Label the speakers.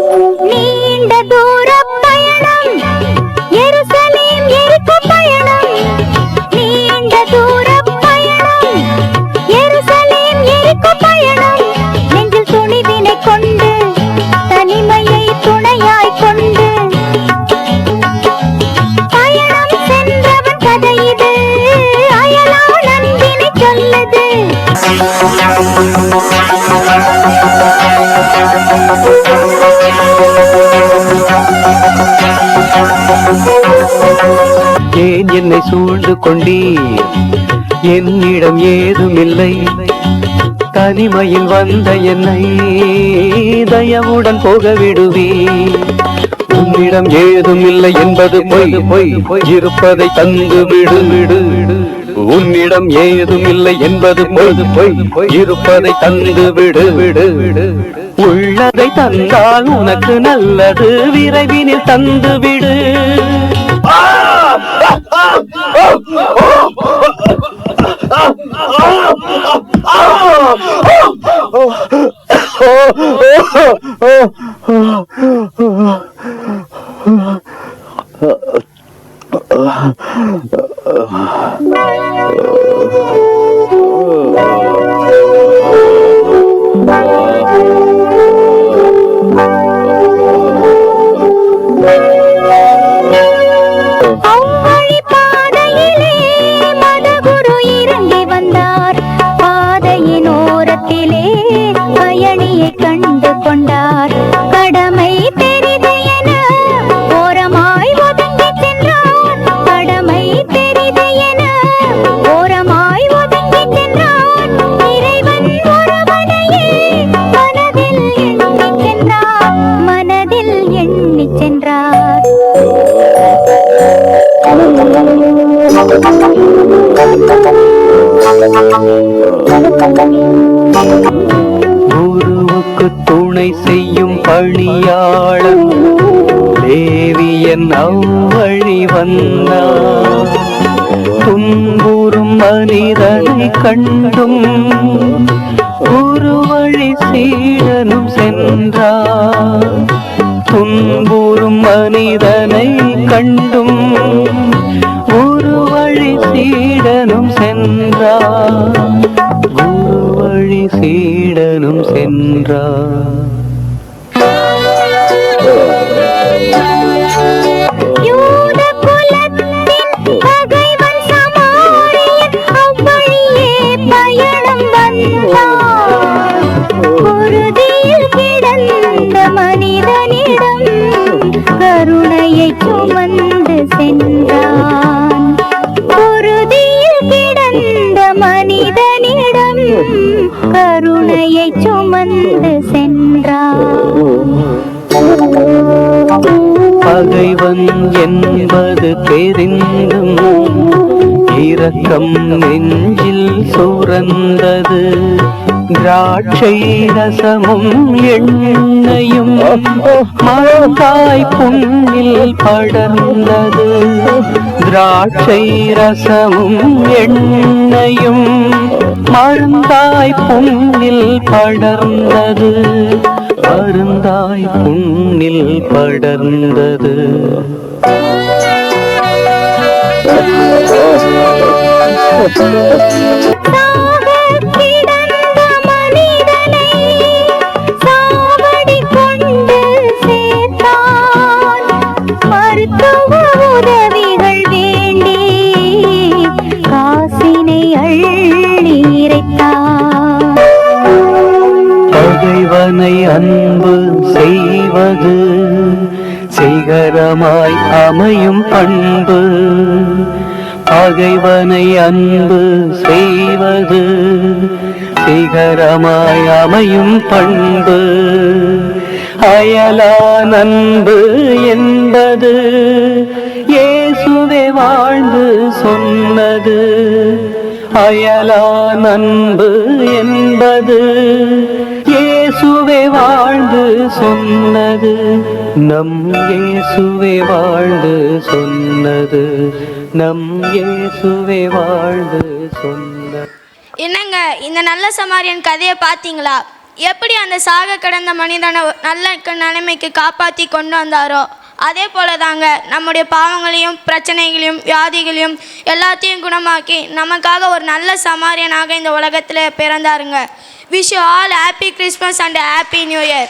Speaker 1: நீண்ட தூர பயணம் எருசலேம் எரிகோ பயணம் நீண்ட தூர பயணம் எருசலேம் எரிகோ பயணம் நெஞ்சில் துணிவினை கொண்டு தனிமையை துணையாய் கொண்டு பயணம் சென்றவன் கதை இது அயலா நந்தினை சொல்லுது.
Speaker 2: ஏன் என்னை சூழ்ந்து கொண்டீர், என்னிடம் ஏதுமில்லை, தனிமையில் வந்த என்னை தயவுடன் போக விடுவீர். உன்னிடம் ஏதுமில்லை என்பது பொய் பொய், இருப்பதை தந்து விடு விடு. உன்னிடம் ஏதுமில்லை என்பது பொய் பொய், இருப்பதை தந்து விடு விடு. உள்ளதை தந்தால் உனக்கு நல்லது, விரைவினில் தந்து விடு.
Speaker 1: பயணியை கண்டு கொண்டார், கடமை பெரிது என ஓரமாய் ஒதுங்கி சென்றார், கடமை பெரிது என ஓரமாய் ஒதுங்கி சென்றார். இறைவன் ஒருவனையே மனதில் எண்ணி சென்றார், மனதில் எண்ணி சென்றார்.
Speaker 2: குருவுக்கு துணை செய்யும் பணியாளன் லேவியன் அவ்வழி வந்தார். துன்புறும் மனிதனை கண்டும் ஒரு வழி சீடனும் சென்றார். துன்புறும் மனிதனை கண்டும் ஒரு வழி சீடனும் சென்றார். குரு வழி சீடனும் சென்றார்.
Speaker 1: யூத குலத்தின் பகைவன் சமாரியன் அவ்வழியே பயணம் வந்தான். குருதியில் கிடந்த மனிதனிடம் கருணையை சுமந்து சென்றான். குருதியில் கிடந்த மனிதனிடம் கருணையை சுமந்து சென்றான்.
Speaker 2: பகைவன் என்பது தெரிந்தும் இரக்கம் நெஞ்சில் சுரந்தது. திராட்சை ரசமும் எண்ணெயும் மரத்தாய் புண்ணில் படர்ந்தது. திராட்சை ரசமும் எண்ணெயும் மருந்தாய் புண்ணில் படர்ந்தது. மருந்தாய் புண்ணில் படர்ந்தது.
Speaker 1: உதவிகள் வேண்டி காசினை அள்ளி இறைத்தான்.
Speaker 2: பகைவனை அன்பு செய்வது சிகரமாய் அமையும் பண்பு. பகைவனை அன்பு செய்வது சிகரமாய் அமையும் பண்பு. அயலான் அன்பு என்பது இயேசுவே வாழ்ந்து சொன்னது. அயலான் அன்பு என்பது இயேசுவே வாழ்ந்து சொன்னது. நம் இயேசுவே வாழ்ந்து சொன்னது. நம் இயேசுவே வாழ்ந்து சொன்னது.
Speaker 3: என்னங்க, இந்த நல்ல சமாரியன் கதையை பார்த்தீங்களா? எப்படி அந்த சாக கடந்த மனிதனை நல்ல நிலைமைக்கு காப்பாற்றி கொண்டு வந்தாரோ அதே போல தாங்க நம்முடைய பாவங்களையும் பிரச்சனைகளையும் வியாதிகளையும் எல்லாத்தையும் குணமாக்கி நமக்காக ஒரு நல்ல சமாரியனாக இந்த உலகத்தில் பிறந்தாருங்க. Wish you all happy Christmas and happy new year.